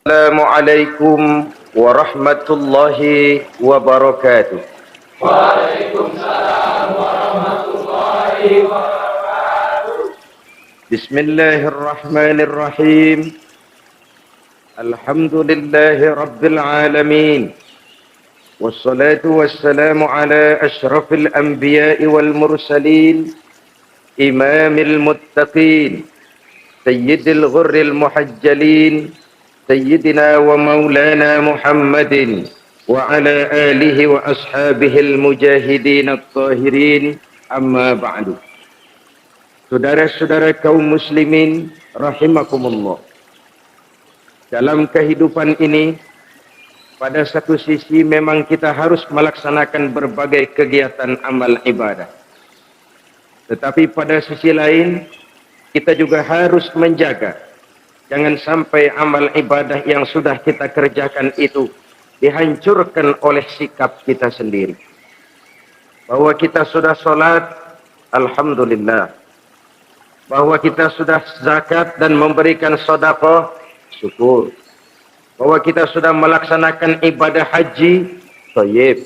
Assalamualaikum warahmatullahi wabarakatuh. Waalaikumsalam warahmatullahi wabarakatuh. Bismillahirrahmanirrahim. Alhamdulillahi rabbil alamin. Wassalatu wassalamu ala ashrafil anbiya'i wal mursalin, imamil muttaqin, sayyidil ghurril muhajjalin, Sayyidina wa maulana Muhammadin wa ala alihi wa ashabihil mujahidin at-tahirin, amma ba'du. Saudara-saudara kaum muslimin rahimakumullah. Dalam kehidupan ini, pada satu sisi memang kita harus melaksanakan berbagai kegiatan amal ibadah. Tetapi pada sisi lain, kita juga harus menjaga jangan sampai amal ibadah yang sudah kita kerjakan itu dihancurkan oleh sikap kita sendiri. Bahwa kita sudah sholat, alhamdulillah. Bahwa kita sudah zakat dan memberikan sedekah, syukur. Bahwa kita sudah melaksanakan ibadah haji, thayyib.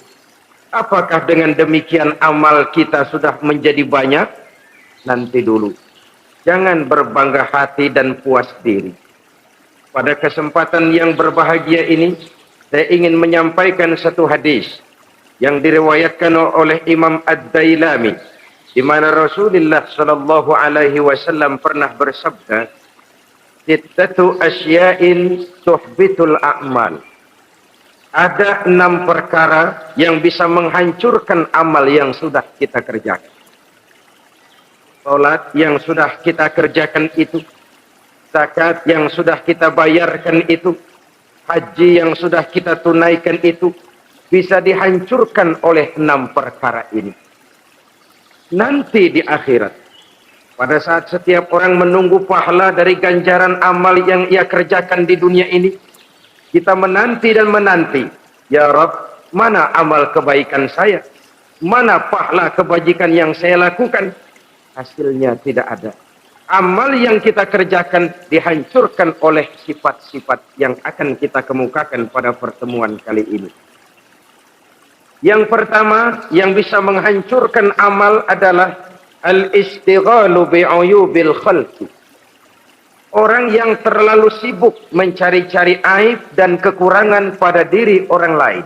Apakah dengan demikian amal kita sudah menjadi banyak? Nanti dulu. Jangan berbangga hati dan puas diri. Pada kesempatan yang berbahagia ini, saya ingin menyampaikan satu hadis yang diriwayatkan oleh Imam Ad-Dailami, di mana Rasulullah sallallahu alaihi wasallam pernah bersabda, "Sittatu asya'in tuhbitul a'mal." Ada 6 perkara yang bisa menghancurkan amal yang sudah kita kerjakan. Salat yang sudah kita kerjakan itu, zakat yang sudah kita bayarkan itu, haji yang sudah kita tunaikan itu, bisa dihancurkan oleh 6 perkara ini. Nanti di akhirat, pada saat setiap orang menunggu pahala dari ganjaran amal yang ia kerjakan di dunia ini, kita menanti dan menanti, ya Rabb, mana amal kebaikan saya? Mana pahala kebajikan yang saya lakukan? Hasilnya tidak ada. Amal yang kita kerjakan dihancurkan oleh sifat-sifat yang akan kita kemukakan pada pertemuan kali ini. Yang pertama yang bisa menghancurkan amal adalah al-istighalu bi'uyubil khalqi. Orang yang terlalu sibuk mencari-cari aib dan kekurangan pada diri orang lain.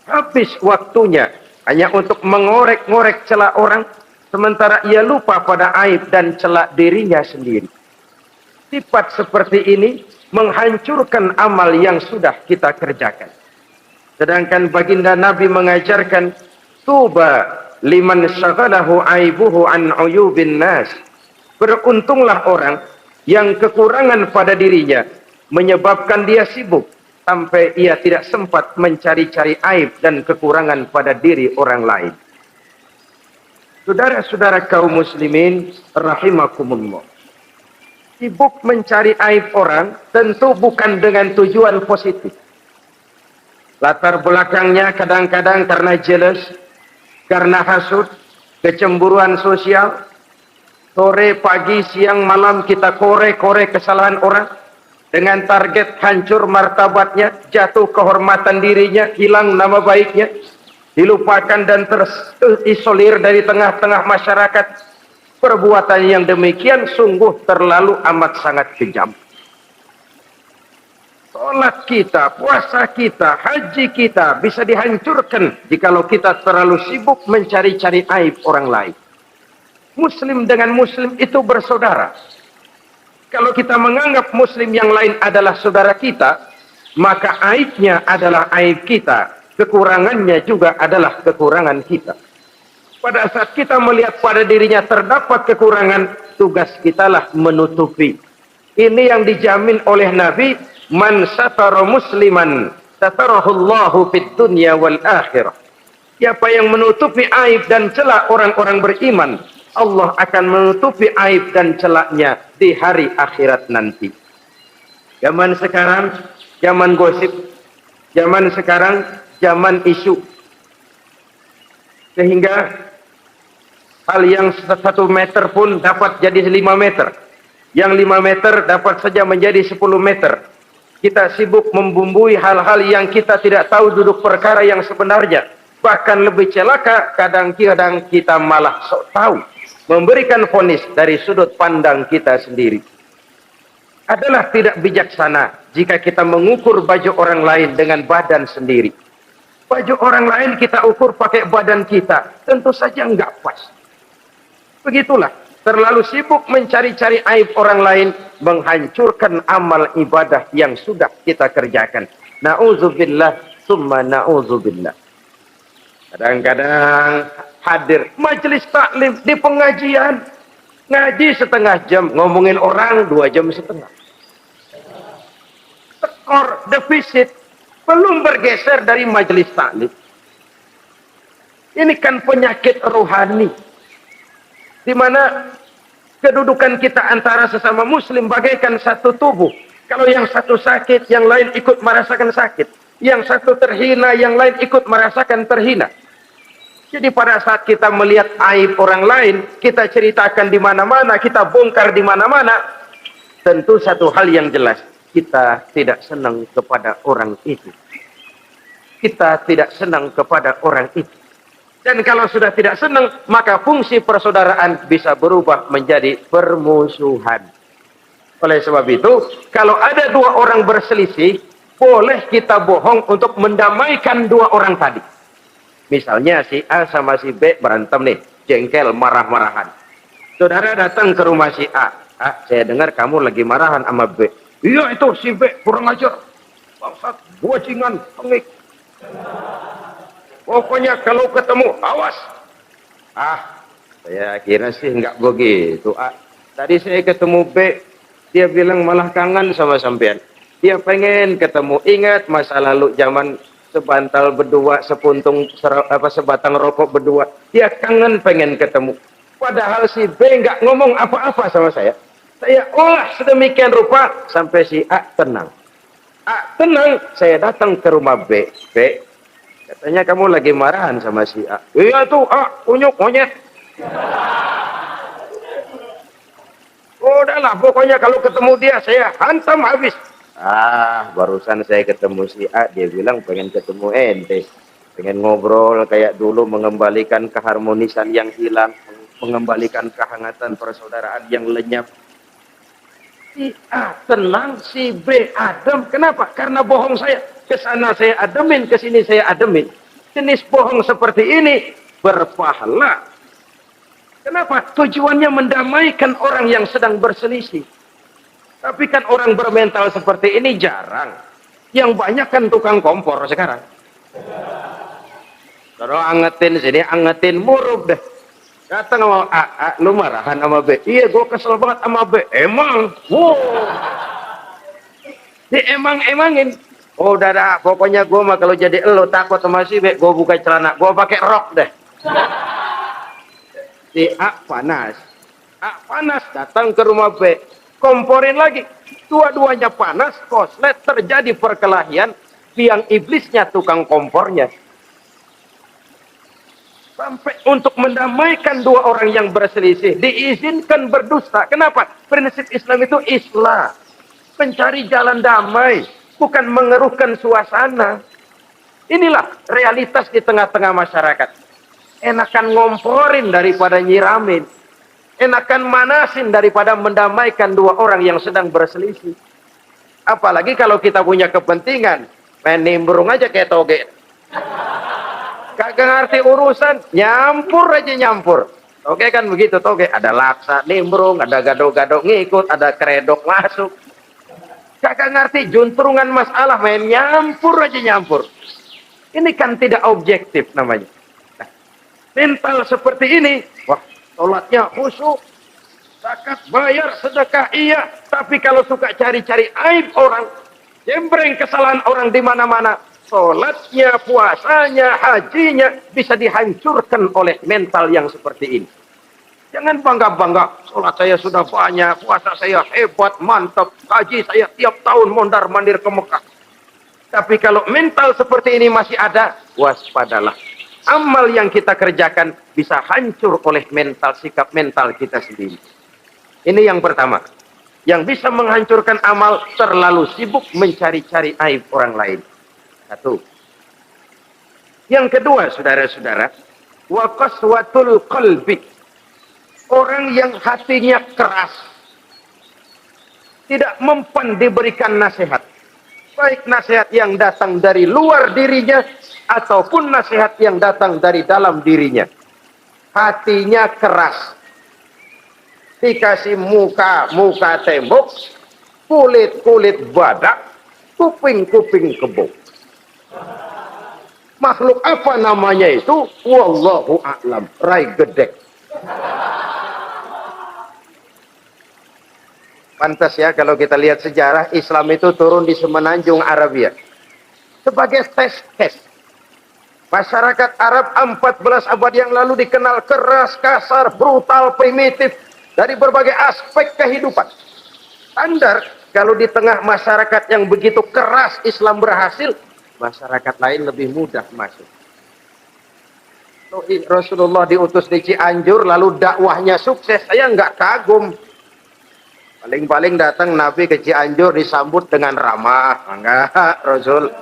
Habis waktunya hanya untuk mengorek-ngorek celah orang, sementara ia lupa pada aib dan celak dirinya sendiri. Sifat seperti ini menghancurkan amal yang sudah kita kerjakan. Sedangkan baginda Nabi mengajarkan, tuba liman syaghalahu aibuhu an uyubin nas. Beruntunglah orang yang kekurangan pada dirinya menyebabkan dia sibuk sampai ia tidak sempat mencari-cari aib dan kekurangan pada diri orang lain. Saudara-saudara kaum muslimin rahimakumullah. Sibuk mencari aib orang tentu bukan dengan tujuan positif. Latar belakangnya kadang-kadang karena jealous, karena hasud, kecemburuan sosial. Sore, pagi, siang, malam kita korek-korek kesalahan orang dengan target hancur martabatnya, jatuh kehormatan dirinya, hilang nama baiknya, dilupakan dan terisolir dari tengah-tengah masyarakat. Perbuatan yang demikian sungguh terlalu amat sangat kejam. Salat kita, puasa kita, haji kita bisa dihancurkan jikalau kita terlalu sibuk mencari-cari aib orang lain. Muslim dengan muslim itu bersaudara. Kalau kita menganggap muslim yang lain adalah saudara kita, maka aibnya adalah aib kita, kekurangannya juga adalah kekurangan kita. Pada saat kita melihat pada dirinya terdapat kekurangan, tugas kitalah menutupi. Ini yang dijamin oleh Nabi, man satara musliman satarahullahu fid dunya wal akhirah. Siapa yang menutupi aib dan celah orang-orang beriman, Allah akan menutupi aib dan celaknya di hari akhirat nanti. Zaman sekarang, zaman gosip, zaman sekarang, zaman isu. Sehingga hal yang 1 meter pun dapat jadi 5 meter. Yang 5 meter dapat saja menjadi 10 meter. Kita sibuk membumbui hal-hal yang kita tidak tahu duduk perkara yang sebenarnya. Bahkan lebih celaka, kadang-kadang kita malah sok tahu. Memberikan vonis dari sudut pandang kita sendiri. Adalah tidak bijaksana jika kita mengukur baju orang lain dengan badan sendiri. Baju orang lain kita ukur pakai badan kita. Tentu saja enggak pas. Begitulah. Terlalu sibuk mencari-cari aib orang lain, menghancurkan amal ibadah yang sudah kita kerjakan. Na'udzubillah, summa na'udzubillah. Kadang-kadang hadir majelis taklim di pengajian, ngaji setengah jam, ngomongin orang 2 jam setengah. Skor defisit belum bergeser dari majelis taklim. Ini kan penyakit rohani, di mana kedudukan kita antara sesama muslim bagaikan satu tubuh. Kalau yang satu sakit, yang lain ikut merasakan sakit. Yang satu terhina, yang lain ikut merasakan terhina. Jadi pada saat kita melihat aib orang lain, kita ceritakan di mana-mana, kita bongkar di mana-mana, tentu satu hal yang jelas, kita tidak senang kepada orang itu. Kita tidak senang kepada orang itu. Dan kalau sudah tidak senang, maka fungsi persaudaraan bisa berubah menjadi permusuhan. Oleh sebab itu, kalau ada 2 orang berselisih, boleh kita bohong untuk mendamaikan 2 orang tadi. Misalnya si A sama si B berantem nih, jengkel, marah-marahan. Saudara datang ke rumah si A. A, saya dengar kamu lagi marahan sama B. Iya itu si B, kurang ajar. Bangsat, bajingan, pengik. Pokoknya kalau ketemu, awas. Ah, saya kira sih nggak begitu. Ah, tadi saya ketemu B, dia bilang malah kangen sama sampean. Dia pengen ketemu. Ingat masa lalu zaman sebantal berdua, sebatang rokok berdua. Dia kangen pengen ketemu. Padahal si B nggak ngomong apa-apa sama saya. Saya olah sedemikian rupa sampai si A tenang. A tenang, saya datang ke rumah B. B, katanya kamu lagi marahan sama si A. Iya tuh, A, kunyuk, monyet. Udahlah, pokoknya kalau ketemu dia, saya hantam habis. Ah, barusan saya ketemu si A, dia bilang pengen ketemu ente. Pengen ngobrol kayak dulu, mengembalikan keharmonisan yang hilang, mengembalikan kehangatan persaudaraan yang lenyap. Si A tenang, si B adem. Kenapa? Karena bohong saya. Kesana saya ademin, kesini saya ademin. Jenis bohong seperti ini berpahala. Kenapa? Tujuannya mendamaikan orang yang sedang berselisih. Tapi kan orang bermental seperti ini jarang. Yang banyak kan tukang kompor sekarang. Kalau angetin sini, angetin murub deh. Datang sama A, lu marahan sama B. Iya, gue kesel banget sama B. Emang? Wow. Diemang-emangin. Oh, udah dah, pokoknya gue mah kalau jadi elu takut sama si B, gue buka celana, gue pakai rok deh. Si A panas. A panas, datang ke rumah B. Komporin lagi. Dua-duanya panas, koslet, terjadi perkelahian. Biang iblisnya tukang kompornya. Sampai untuk mendamaikan 2 orang yang berselisih, diizinkan berdusta. Kenapa? Prinsip Islam itu islah. Mencari jalan damai, bukan mengeruhkan suasana. Inilah realitas di tengah-tengah masyarakat. Enakan ngomporin daripada nyiramin. Enakan manasin daripada mendamaikan 2 orang yang sedang berselisih. Apalagi kalau kita punya kepentingan, main nimbrung aja kayak toge. Kagak ngerti urusan, nyampur aja nyampur. Oke kan begitu, toge. Ada laksa, nimbrung, ada gado-gado ngikut, ada kredok masuk. Kagak ngerti juntrungan masalah, main nyampur aja nyampur. Ini kan tidak objektif namanya. Nah, mental seperti ini, wah, sholatnya khusyuk, zakat bayar, sedekah iya. Tapi kalau suka cari-cari aib orang, jembreng kesalahan orang di mana-mana, sholatnya, puasanya, hajinya bisa dihancurkan oleh mental yang seperti ini. Jangan bangga-bangga, sholat saya sudah banyak, puasa saya hebat, mantap, haji saya tiap tahun mondar-mandir ke Mekah. Tapi kalau mental seperti ini masih ada, waspadalah. Amal yang kita kerjakan bisa hancur oleh mental, sikap mental kita sendiri. Ini yang pertama. Yang bisa menghancurkan amal terlalu sibuk mencari-cari aib orang lain. Satu. Yang kedua, saudara-saudara, wa qaswatul qalbi. Orang yang hatinya keras, tidak mempan diberikan nasihat. Baik nasihat yang datang dari luar dirinya ataupun nasihat yang datang dari dalam dirinya. Hatinya keras. Dikasih muka tembok, kulit badak, kuping kebo. Makhluk apa namanya itu? Wallahu a'lam. Rai gedek. Pantas ya kalau kita lihat sejarah, Islam itu turun di semenanjung Arabia. Sebagai tes. Masyarakat Arab 14 abad yang lalu dikenal keras, kasar, brutal, primitif. Dari berbagai aspek kehidupan. Standar, kalau di tengah masyarakat yang begitu keras Islam berhasil, masyarakat lain lebih mudah masuk. Rasulullah diutus di Cianjur, lalu dakwahnya sukses, saya nggak kagum. Paling-paling datang Nabi ke Cianjur disambut dengan ramah. Enggak, Rasul.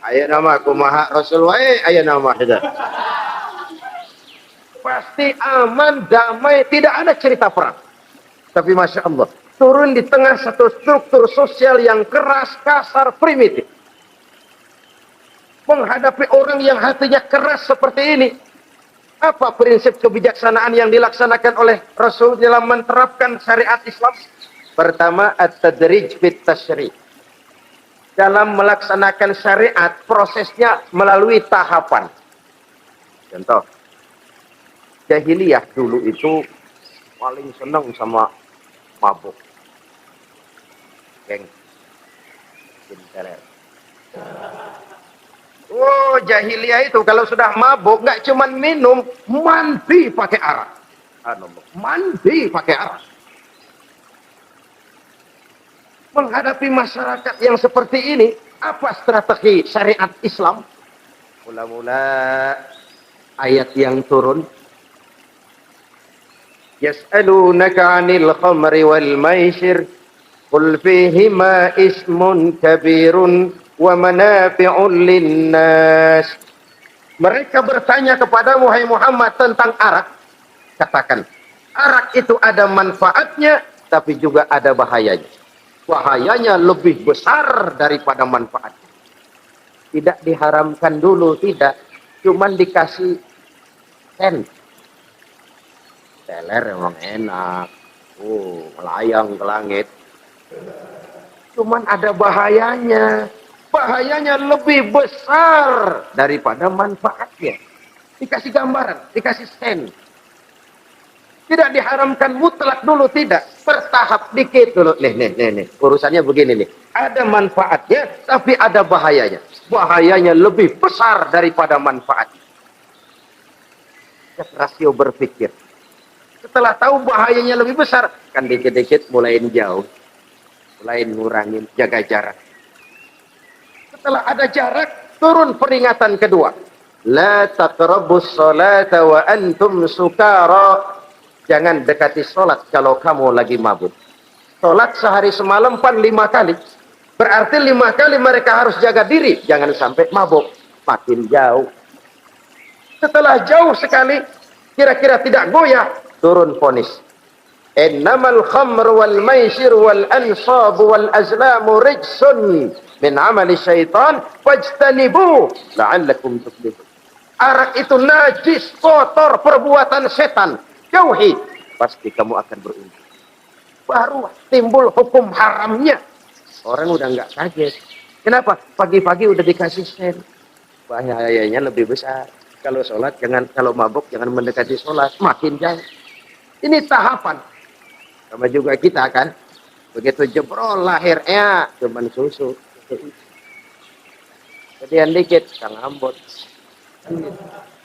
Ayo nama kumaha Rasul wae, ayo nama saja. Pasti aman, damai, tidak ada cerita perang. Tapi Masya Allah, turun di tengah satu struktur sosial yang keras, kasar, primitif. Menghadapi orang yang hatinya keras seperti ini, apa prinsip kebijaksanaan yang dilaksanakan oleh Rasul dalam menerapkan syariat Islam? Pertama, at-tadrij fit tasyri'. Dalam melaksanakan syariat, prosesnya melalui tahapan. Contoh, jahiliyah dulu itu paling senang sama mabuk. Geng. Oh, jahiliyah itu kalau sudah mabuk nggak cuman minum, mandi pakai arak. Mandi pakai arak. Menghadapi masyarakat yang seperti ini, apa strategi syariat Islam? Mula-mula ayat yang turun, yas'alunaka 'anil khamri wal maisir qul fihima ismun kabirun wa manafi'un linnas. Mereka bertanya kepadamu wahai Muhammad tentang arak. Katakan, arak itu ada manfaatnya tapi juga ada bahayanya. Bahayanya lebih besar daripada manfaatnya. Tidak diharamkan dulu, tidak. Cuman dikasih sen. Teler emang enak. Melayang ke langit. Cuman ada bahayanya. Bahayanya lebih besar daripada manfaatnya. Dikasih gambaran, dikasih sen. Tidak diharamkan mutlak dulu, tidak. Bertahap dikit dulu. Nih. Urusannya begini nih. Ada manfaatnya, tapi ada bahayanya. Bahayanya lebih besar daripada manfaatnya. Rasio berpikir. Setelah tahu bahayanya lebih besar, kan dikit-dikit mulain jauh. Mulain ngurangin, jaga jarak. Setelah ada jarak, turun peringatan kedua. La taqrabus salata wa antum sukara. Jangan dekati sholat kalau kamu lagi mabuk. Sholat sehari semalam 5 kali. Berarti 5 kali mereka harus jaga diri. Jangan sampai mabuk. Makin jauh. Setelah jauh sekali, kira-kira tidak goyah, turun vonis. Innamal khamru wal maisir wal ansab wal azlamu rijsun min amali syaitan fajtanibu la'allakum tuflihun. Arak itu najis, kotor, perbuatan setan. Jauhi, pasti kamu akan beruntung. Baru timbul hukum haramnya. Orang udah nggak kaget. Kenapa? Pagi-pagi udah dikasih sen. Bahayanya lebih besar. Kalau sholat jangan, kalau mabuk jangan mendekati sholat. Makin jauh. Ini tahapan. Sama juga kita kan. Begitu jebrol lahirnya cuman susu. Gedean dikit, pisang ambon.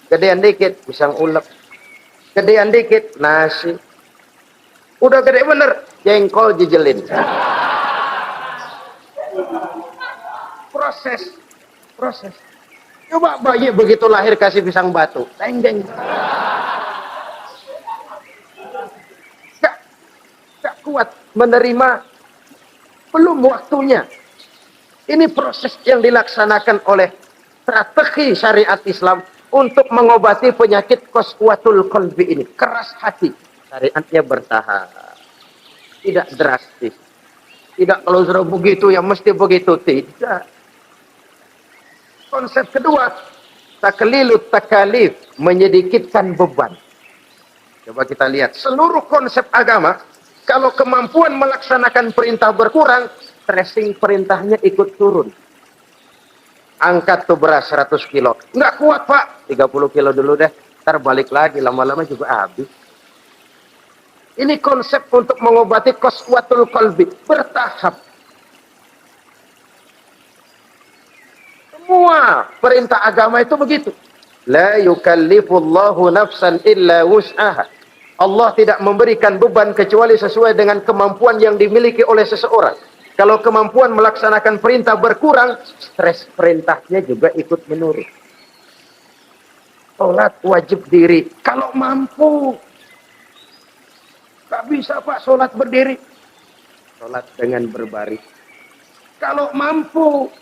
Gedean dikit, pisang ulek. Gedean dikit, nasi. Udah gede bener, jengkol jijelin. Proses. Coba bayi begitu lahir kasih pisang batu. Teng-teng. Gak kuat. menerima, belum waktunya. Ini proses yang dilaksanakan oleh strategi syariat Islam untuk mengobati penyakit qaswatul qalbi ini, keras hati. Syariatnya bertahap, tidak drastis. Tidak kalau sudah begitu ya mesti begitu, tidak. Konsep kedua, taklilut takalif, menyedikitkan beban. Coba kita lihat, seluruh konsep agama, kalau kemampuan melaksanakan perintah berkurang, tracing perintahnya ikut turun. Angkat tuh beras 100 kilo. Nggak kuat pak, 30 kilo dulu deh. Ntar balik lagi, lama-lama juga habis. Ini konsep untuk mengobati qaswatul qalbi, bertahap. Semua perintah agama itu begitu. La yukallifullahu nafsan illa wus'aha. Allah tidak memberikan beban kecuali sesuai dengan kemampuan yang dimiliki oleh seseorang. Kalau kemampuan melaksanakan perintah berkurang, stres perintahnya juga ikut menurun. Sholat wajib diri. Kalau mampu. Gak bisa pak sholat berdiri. Sholat dengan berbaring. Kalau mampu.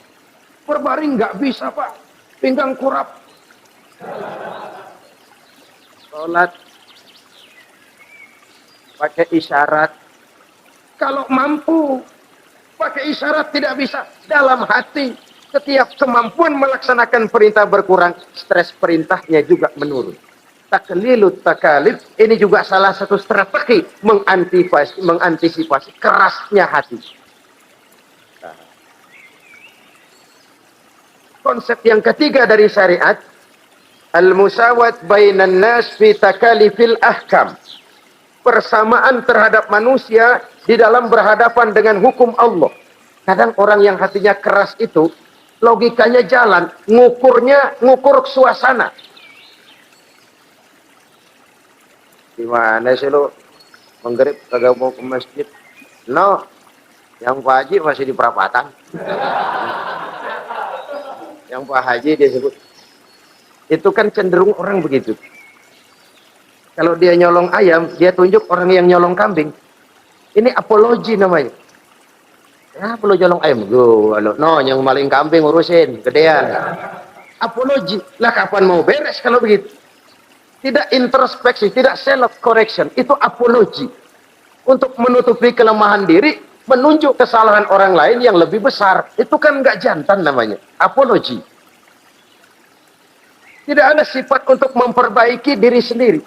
Berbaring gak bisa pak. Pinggang kurap. Sholat pakai isyarat. Kalau mampu pakai isyarat tidak bisa. Dalam hati setiap kemampuan melaksanakan perintah berkurang, stres perintahnya juga menurun. Taklilut takalif ini juga salah satu strategi mengantisipasi kerasnya hati. Nah. Konsep yang ketiga dari syariat, al-musawat bainan nas fi takalifil ahkam. Persamaan terhadap manusia di dalam berhadapan dengan hukum Allah. Kadang orang yang hatinya keras itu, logikanya jalan, ngukur suasana. Gimana sih lo menggerib kagak mau ke masjid? No, yang Pak Haji masih di perapatan. Yang Pak Haji dia sebut. Itu kan cenderung orang begitu. Kalau dia nyolong ayam, dia tunjuk orang yang nyolong kambing. Ini apologi namanya. Ya, perlu nyolong ayam. No, yang maling kambing urusin, gedean. Apologi. Lah kapan mau beres kalau begitu? Tidak introspeksi, tidak self correction. Itu apologi. Untuk menutupi kelemahan diri, menunjuk kesalahan orang lain yang lebih besar. Itu kan nggak jantan namanya. Apologi. Tidak ada sifat untuk memperbaiki diri sendiri.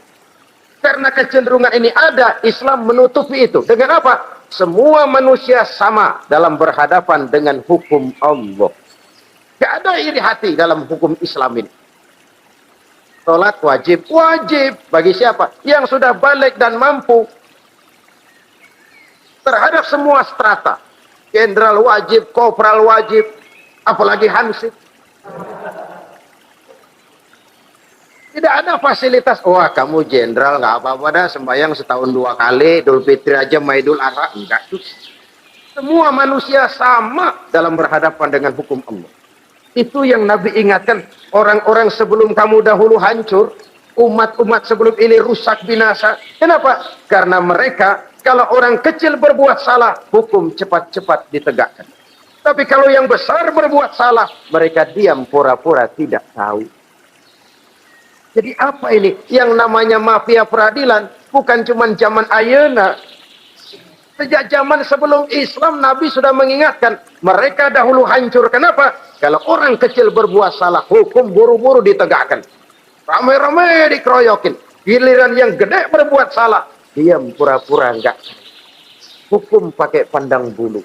Karena kecenderungan ini ada, Islam menutupi itu. Dengan apa? Semua manusia sama dalam berhadapan dengan hukum Allah. Tidak ada iri hati dalam hukum Islam ini. Salat wajib. Wajib. Bagi siapa? Yang sudah balik dan mampu. Terhadap semua strata. Jenderal wajib, kopral wajib. Apalagi hansip. Tidak ada fasilitas. Wah kamu jenderal nggak apa-apa dah sembahyang setahun 2 kali. Idul Fitri aja Maidul Adha. Enggak tuh. Semua manusia sama dalam berhadapan dengan hukum Allah. Itu yang Nabi ingatkan. Orang-orang sebelum kamu dahulu hancur. Umat-umat sebelum ini rusak binasa. Kenapa? Karena mereka kalau orang kecil berbuat salah, hukum cepat-cepat ditegakkan. Tapi kalau yang besar berbuat salah, mereka diam pura-pura tidak tahu. Jadi apa ini? Yang namanya mafia peradilan bukan cuma zaman ayeuna. Sejak zaman sebelum Islam, Nabi sudah mengingatkan. Mereka dahulu hancur. Kenapa? Kalau orang kecil berbuat salah, hukum buru-buru ditegakkan. Ramai-ramai dikeroyokin. Giliran yang gede berbuat salah, diam pura-pura enggak. Hukum pakai pandang bulu.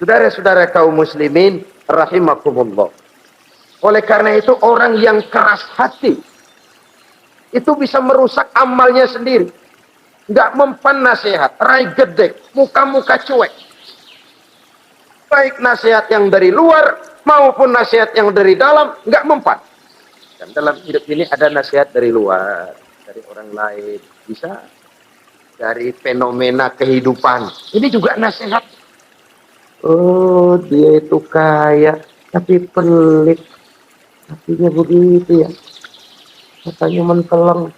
Saudara-saudara kaum muslimin, rahimakumullah. Oleh karena itu orang yang keras hati itu bisa merusak amalnya sendiri. Nggak mempan nasihat, rai gedek, muka-muka cuek. Baik nasihat yang dari luar maupun nasihat yang dari dalam nggak mempan. Dan dalam hidup ini ada nasihat dari luar, dari orang lain, bisa dari fenomena kehidupan. Ini juga nasihat. Oh dia itu kaya tapi pelit. Hatinya begitu ya. Katanya menteleng.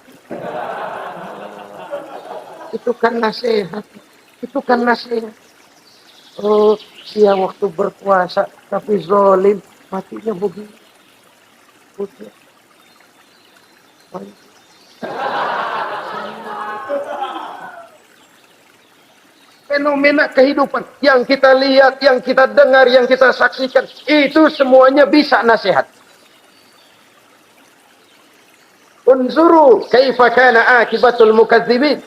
Itu kan nasihat. Itu kan nasihat. Oh, dia waktu berpuasa tapi zolim, matinya begitu. Fenomena kehidupan yang kita lihat, yang kita dengar, yang kita saksikan, itu semuanya bisa nasihat. Unzuru kaifa kana akibatul mukadzibin.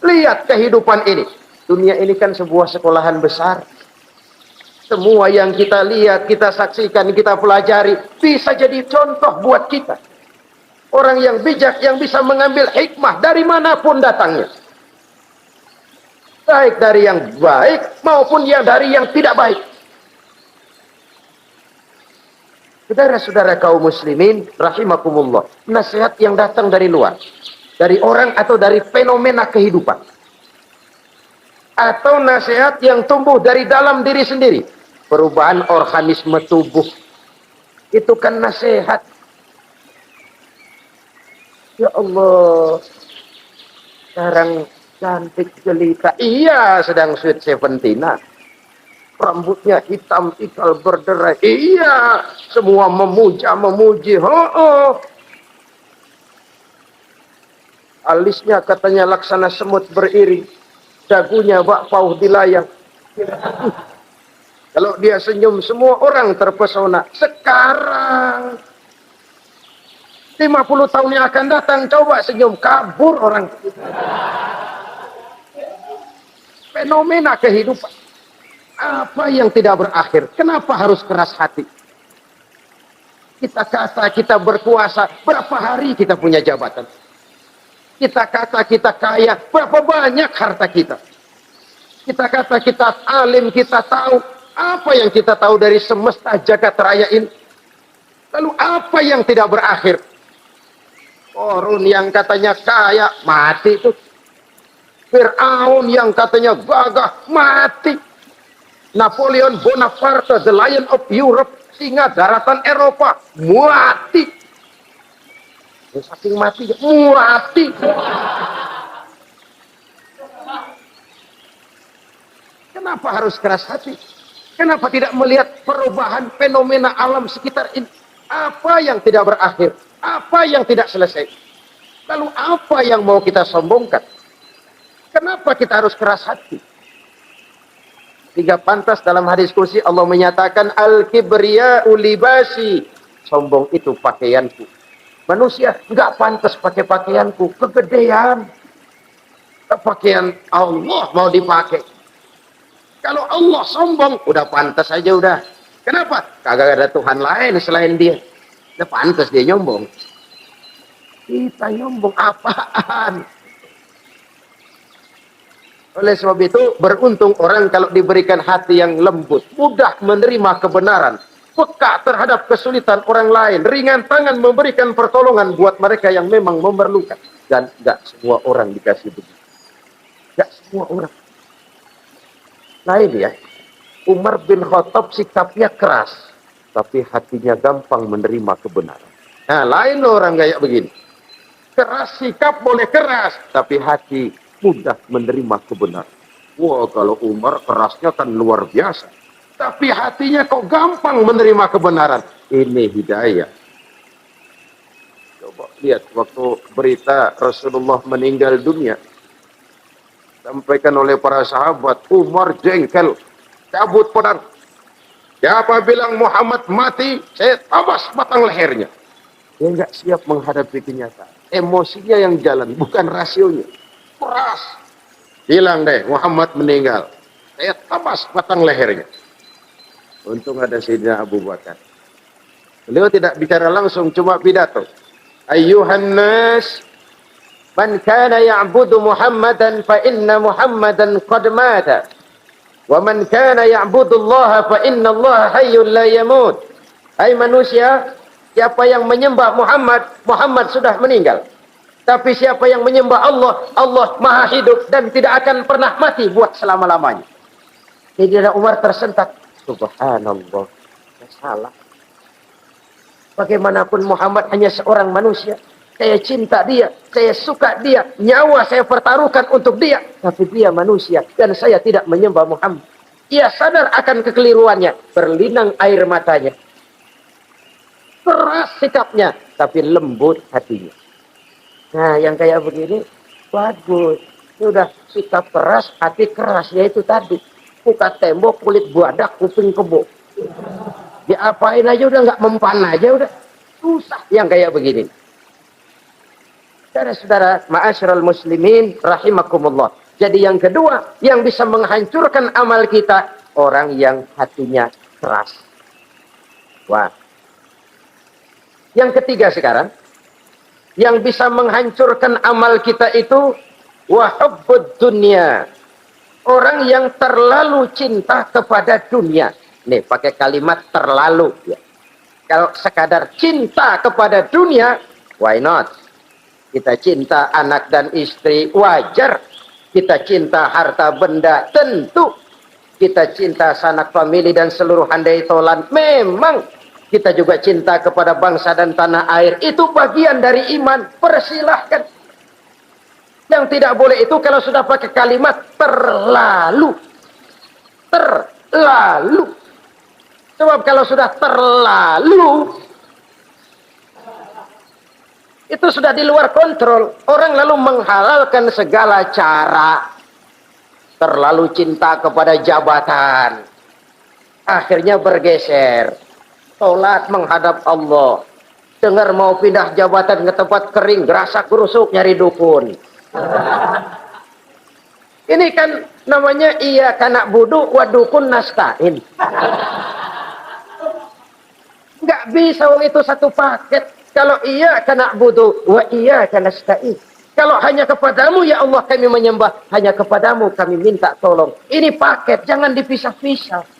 Lihat kehidupan ini. Dunia ini kan sebuah sekolahan besar. Semua yang kita lihat, kita saksikan, kita pelajari, bisa jadi contoh buat kita. Orang yang bijak, yang bisa mengambil hikmah dari manapun datangnya. Baik dari yang baik, maupun dari yang tidak baik. Saudara-saudara kaum muslimin, rahimakumullah. Nasihat yang datang dari luar. Dari orang atau dari fenomena kehidupan. Atau nasihat yang tumbuh dari dalam diri sendiri. Perubahan organisme tubuh. Itu kan nasihat. Ya Allah. Sekarang cantik jelita. Iya, sedang sweet 17. Rambutnya hitam, ikal berderai. Iya, semua memuji. Alisnya katanya laksana semut beriring. Dagunya bak pauh dilayang. Kalau dia senyum, semua orang terpesona. Sekarang 50 tahun yang akan datang, coba senyum, kabur orang. Fenomena kehidupan. Apa yang tidak berakhir? Kenapa harus keras hati? Kita kata kita berkuasa, berapa hari kita punya jabatan? Kita kata kita kaya, berapa banyak harta kita? Kita kata kita alim, kita tahu. Apa yang kita tahu dari semesta jagat raya ini? Lalu apa yang tidak berakhir? Korun yang katanya kaya, mati itu. Fir'aun yang katanya gagah, mati. Napoleon Bonaparte, the Lion of Europe, singa daratan Eropa, mati. Saking mati, mati. Kenapa harus keras hati? Kenapa tidak melihat perubahan fenomena alam sekitar ini? Apa yang tidak berakhir? Apa yang tidak selesai? Lalu apa yang mau kita sombongkan? Kenapa kita harus keras hati? Tiga pantas dalam hadis kursi Allah menyatakan al-kibriya'u libasi. Sombong itu pakaianku. Manusia nggak pantas pakai pakaianku, kegedean. Pakaian Allah mau dipakai. Kalau Allah sombong, udah pantas aja udah. Kenapa? Kagak ada Tuhan lain selain dia. Udah pantas dia nyombong. Kita nyombong apaan? Oleh sebab itu, beruntung orang kalau diberikan hati yang lembut, mudah menerima kebenaran, peka terhadap kesulitan orang lain, ringan tangan memberikan pertolongan buat mereka yang memang memerlukan. Dan tidak semua orang dikasih begitu. Tidak semua orang. Lain ya, Umar bin Khattab sikapnya keras, tapi hatinya gampang menerima kebenaran. Nah, lain orang kayak begini. Keras sikap boleh keras, tapi hati mudah menerima kebenaran. Wah, kalau Umar kerasnya kan luar biasa. Tapi hatinya kok gampang menerima kebenaran. Ini hidayah. Coba lihat waktu berita Rasulullah meninggal dunia. Sampaikan oleh para sahabat, Umar jengkel. Cabut pedang. Siapa bilang Muhammad mati, saya tabas batang lehernya. Dia nggak siap menghadapi kenyataan. Emosinya yang jalan, bukan rasionya. Keras. Bilang deh, Muhammad meninggal. Saya tabas batang lehernya. Untung ada Sayyidina Abu Bakar. Beliau tidak bicara langsung, cuma pidato. Ayyuhan nas, man kana ya'budu Muhammadan fa inna Muhammadan qad mata. Wa man kana ya'budu Allah fa inna Allah hayyun la yamut. Hai manusia, siapa yang menyembah Muhammad, Muhammad sudah meninggal. Tapi siapa yang menyembah Allah, Allah maha hidup dan tidak akan pernah mati buat selama-lamanya. Sayyidina Umar tersentak. Subhanallah. Salah. Bagaimanapun Muhammad hanya seorang manusia. Saya cinta dia, saya suka dia, nyawa saya pertaruhkan untuk dia. Tapi dia manusia dan saya tidak menyembah Muhammad. Ia sadar akan kekeliruannya, berlinang air matanya. Keras sikapnya, tapi lembut hatinya. Nah, yang kayak begini, bagus. Ini udah sikap keras, hati keras, yaitu tadi. Muka tembok, kulit buadak, kuping kebo. Diapain aja udah nggak mempan aja, udah susah yang kayak begini. Saudara-saudara, ma'asyiral muslimin rahimakumullah. Jadi yang kedua yang bisa menghancurkan amal kita, orang yang hatinya keras. Wah. Yang ketiga sekarang, yang bisa menghancurkan amal kita itu wa hubbud dunya. Orang yang terlalu cinta kepada dunia. Nih, pakai kalimat terlalu ya. Kalau sekadar cinta kepada dunia, why not? Kita cinta anak dan istri, wajar. Kita cinta harta benda, tentu. Kita cinta sanak famili dan seluruh handai tolan, memang. Kita juga cinta kepada bangsa dan tanah air. Itu bagian dari iman, persilahkan. Yang tidak boleh itu kalau sudah pakai kalimat terlalu. Terlalu. Sebab kalau sudah terlalu, itu sudah di luar kontrol. Orang lalu menghalalkan segala cara. Terlalu cinta kepada jabatan. Akhirnya bergeser. Salat menghadap Allah. Dengar mau pindah jabatan ke tempat kering, gerasak gerusuk nyari dukun. Ini kan namanya iya kanak budu wa dukun nasta'in. Nggak bisa wong itu satu paket. Kalau iya kena budu wa iya kena nasta'in. Kalau hanya kepadamu ya Allah kami menyembah, hanya kepadamu kami minta tolong. Ini paket, jangan dipisah-pisah.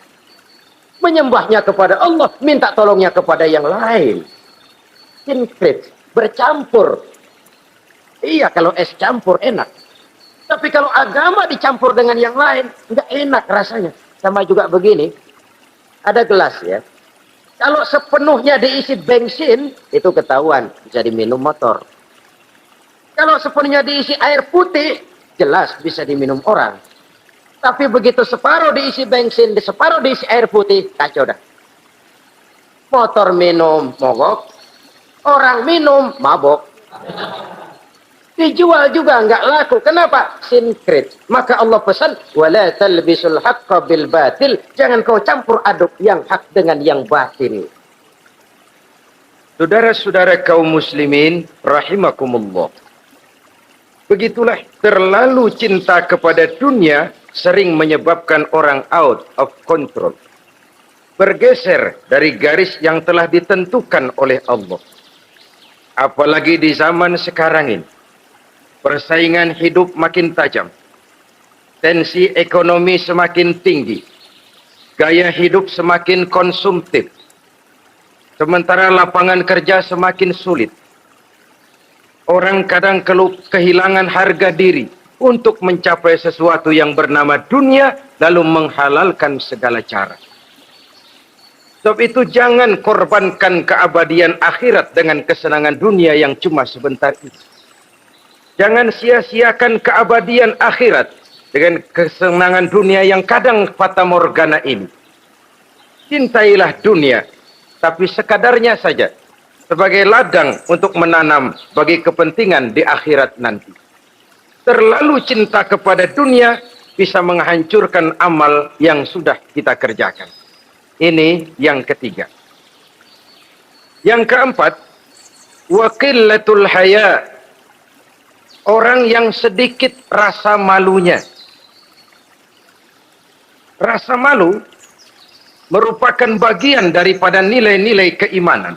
Menyembahnya kepada Allah, minta tolongnya kepada yang lain. Sinkret, bercampur. Iya, kalau es campur enak. Tapi kalau agama dicampur dengan yang lain, nggak enak rasanya. Sama juga begini, ada gelas ya. Kalau sepenuhnya diisi bensin, itu ketahuan, bisa diminum motor. Kalau sepenuhnya diisi air putih, jelas bisa diminum orang. Tapi begitu separuh diisi bensin, separuh diisi air putih, kacau dah. Motor minum, mogok. Orang minum, mabok. Dijual juga nggak laku. Kenapa? Sinkret. Maka Allah pesan, wala talbisul haqqa bil batil. Jangan kau campur aduk yang hak dengan yang batil. Saudara-saudara kaum muslimin rahimakumullah. Begitulah terlalu cinta kepada dunia sering menyebabkan orang out of control. Bergeser dari garis yang telah ditentukan oleh Allah. Apalagi di zaman sekarang ini. Persaingan hidup makin tajam. Tensi ekonomi semakin tinggi. Gaya hidup semakin konsumtif. Sementara lapangan kerja semakin sulit. Orang kadang kehilangan harga diri untuk mencapai sesuatu yang bernama dunia, lalu menghalalkan segala cara. Sebab itu jangan korbankan keabadian akhirat dengan kesenangan dunia yang cuma sebentar ini. Jangan sia-siakan keabadian akhirat dengan kesenangan dunia yang kadang fata morgana ini. Cintailah dunia, tapi sekadarnya saja. Sebagai ladang untuk menanam bagi kepentingan di akhirat nanti. Terlalu cinta kepada dunia bisa menghancurkan amal yang sudah kita kerjakan. Ini yang ketiga. Yang keempat, wa qillatul haya. Orang yang sedikit rasa malunya. Rasa malu merupakan bagian daripada nilai-nilai keimanan.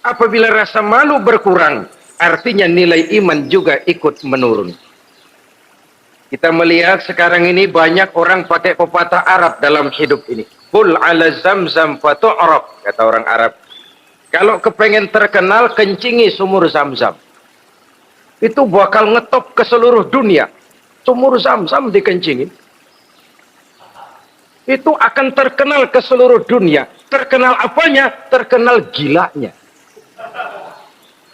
Apabila rasa malu berkurang, artinya nilai iman juga ikut menurun. Kita melihat sekarang ini banyak orang pakai pepatah Arab dalam hidup ini. Qul ala zamzam fatu'rab, kata orang Arab. Kalau kepengen terkenal, kencingi sumur Zamzam. Itu bakal ngetop ke seluruh dunia. Sumur Zamzam dikencingin. Itu akan terkenal ke seluruh dunia. Terkenal apanya? Terkenal gilanya.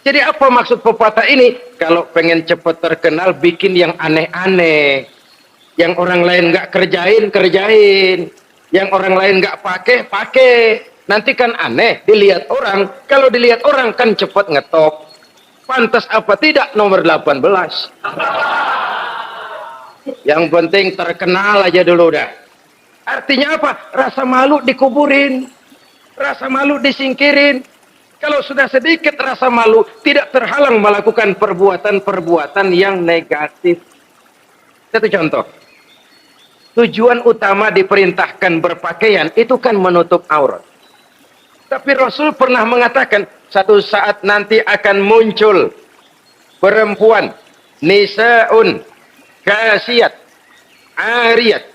Jadi apa maksud pepatah ini? Kalau pengen cepat terkenal, bikin yang aneh-aneh. Yang orang lain nggak kerjain, kerjain. Yang orang lain nggak pakai, pakai. Nanti kan aneh, dilihat orang. Kalau dilihat orang kan cepat ngetop. Pantas apa tidak nomor 18. Yang penting terkenal aja dulu dah. Artinya apa? Rasa malu dikuburin. Rasa malu disingkirin. Kalau sudah sedikit rasa malu, tidak terhalang melakukan perbuatan-perbuatan yang negatif. Satu contoh. Tujuan utama diperintahkan berpakaian itu kan menutup aurat. Tapi Rasul pernah mengatakan, satu saat nanti akan muncul perempuan, nisaun, kasiyat, ariyat,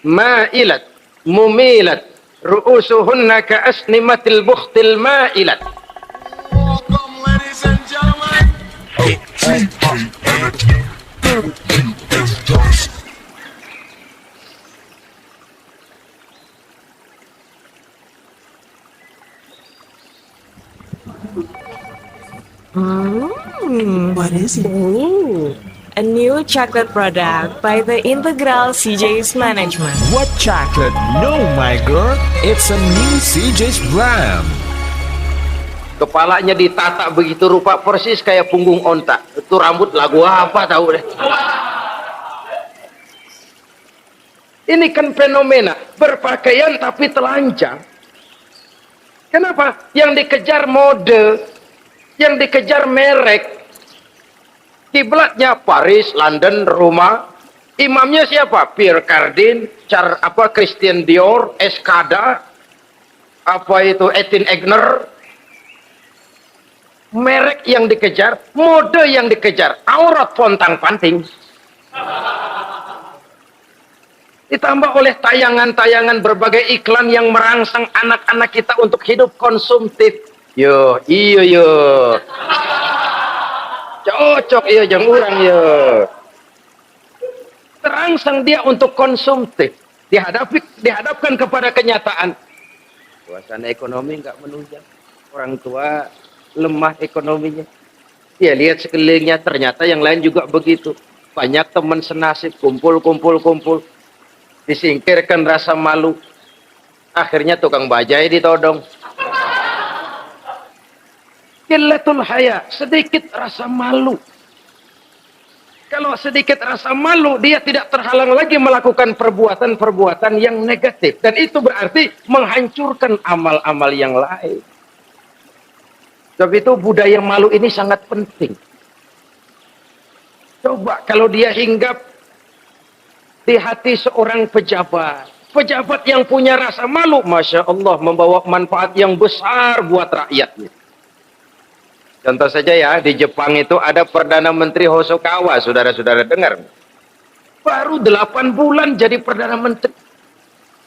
ma'ilat, mumilat, ru'usuhunna ka'asnimatil bukhtil ma'ilat. Welcome, ladies and gentlemen. What is it? Ooh, a new chocolate product by the Integral CJ's Management. What chocolate? No, my girl. It's a new CJ's brand. Kepalanya ditata begitu rupa persis kayak punggung onta. Itu rambut lagu apa tahu deh. Ini kan fenomena berpakaian tapi telanjang. Kenapa? Yang dikejar mode, yang dikejar merek. Kiblatnya Paris, London, Roma. Imamnya siapa? Pierre Cardin, Christian Dior, Escada, Etienne Egner. Merek yang dikejar, mode yang dikejar, aurat pontang-panting. Ditambah oleh tayangan-tayangan berbagai iklan yang merangsang anak-anak kita untuk hidup konsumtif. Iyo. Cocok iyo jeng urang yo. Terangsang dia untuk konsumtif. Dihadapkan kepada kenyataan. Suasana ekonomi nggak menunjang. Orang tua lemah ekonominya. Ya lihat sekelilingnya, ternyata yang lain juga begitu. Banyak teman senasib, kumpul. Disingkirkan rasa malu. Akhirnya tukang bajai ditodong. Qillatul haya, sedikit rasa malu. Kalau sedikit rasa malu, dia tidak terhalang lagi melakukan perbuatan-perbuatan yang negatif. Dan itu berarti menghancurkan amal-amal yang lain. Sebab itu budaya malu ini sangat penting. Coba kalau dia hinggap di hati seorang pejabat. Pejabat yang punya rasa malu, Masya Allah, membawa manfaat yang besar buat rakyatnya. Contoh saja ya, di Jepang itu ada Perdana Menteri Hosokawa, saudara-saudara dengar. Baru 8 bulan jadi Perdana Menteri.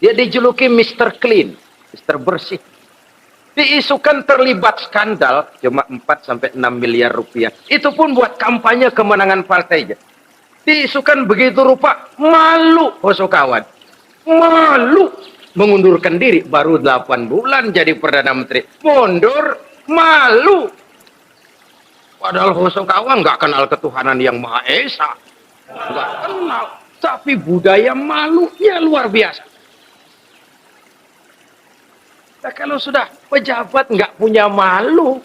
Dia dijuluki Mr. Clean, Mr. Bersih. Diisukan terlibat skandal, cuma 4-6 miliar rupiah. Itu pun buat kampanye kemenangan partainya. Diisukan begitu rupa, malu Hosokawa. Malu, mengundurkan diri, baru 8 bulan jadi Perdana Menteri. Mundur, malu. Padahal Hosokawa nggak kenal ketuhanan yang Maha Esa. Nggak kenal. Tapi budaya malunya luar biasa. Nah, kalau sudah pejabat nggak punya malu,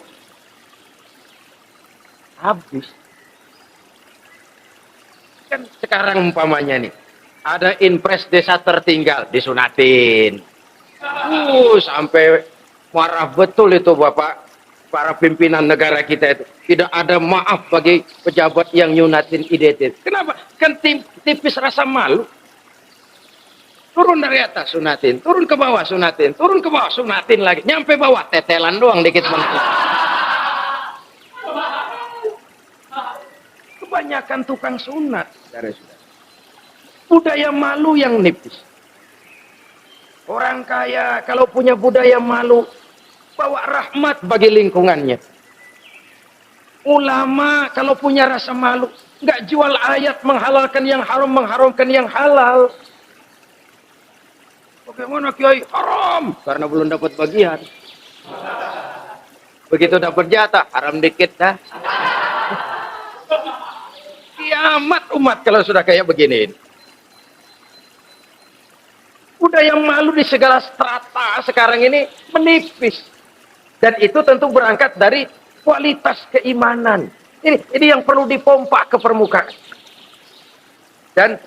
habis. Kan sekarang umpamanya nih, ada impres desa tertinggal, disunatin. Sampai marah betul itu Bapak. Para pimpinan negara kita itu tidak ada maaf bagi pejabat yang nyunatin identitas. Kenapa? Kan tipis rasa malu. Turun dari atas sunatin, turun ke bawah sunatin, turun ke bawah sunatin lagi, nyampe bawah tetelan doang dikit banget. Kebanyakan tukang sunat, saudara-saudara. Budaya malu yang nipis. Orang kaya kalau punya budaya malu, bawa rahmat bagi lingkungannya. Ulama kalau punya rasa malu, nggak jual ayat menghalalkan yang haram, mengharamkan yang halal. Bagaimana Kiai? Haram karena belum dapat bagian. Begitu dapat jatah, haram dikit dah. Kiamat umat kalau sudah kayak begini. Budaya malu di segala strata sekarang ini menipis. Dan itu tentu berangkat dari kualitas keimanan. Ini yang perlu dipompa ke permukaan. Dan